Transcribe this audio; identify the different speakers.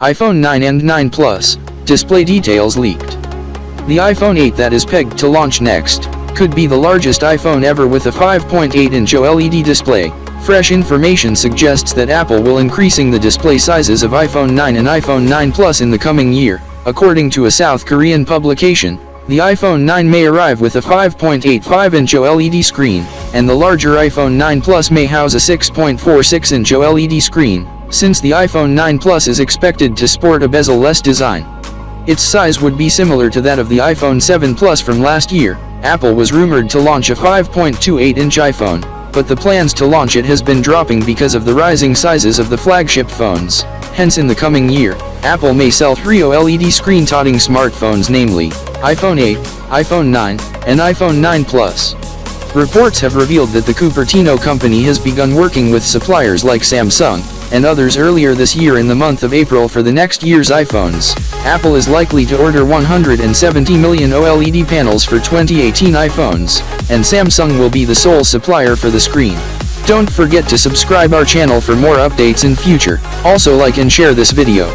Speaker 1: iPhone 9 and 9 Plus, display details leaked. The iPhone 8 that is pegged to launch next could be the largest iPhone ever with a 5.8-inch OLED display. Fresh information suggests that Apple will increasing the display sizes of iPhone 9 and iPhone 9 Plus in the coming year. According to a South Korean publication, the iPhone 9 may arrive with a 5.85-inch OLED screen, and the larger iPhone 9 Plus may house a 6.46-inch OLED screen, since the iPhone 9 Plus is expected to sport a bezel-less design. Its size would be similar to that of the iPhone 7 Plus from last year. Apple was rumored to launch a 5.28-inch iPhone, but the plans to launch it has been dropping because of the rising sizes of the flagship phones. Hence in the coming year, Apple may sell 3 OLED screen-toting smartphones, namely iPhone 8, iPhone 9, and iPhone 9 Plus. Reports have revealed that the Cupertino company has begun working with suppliers like Samsung and others earlier this year in the month of April for the next year's iPhones. Apple is likely to order 170 million OLED panels for 2018 iPhones, and Samsung will be the sole supplier for the screen. Don't forget to subscribe our channel for more updates in future. Also like and share this video.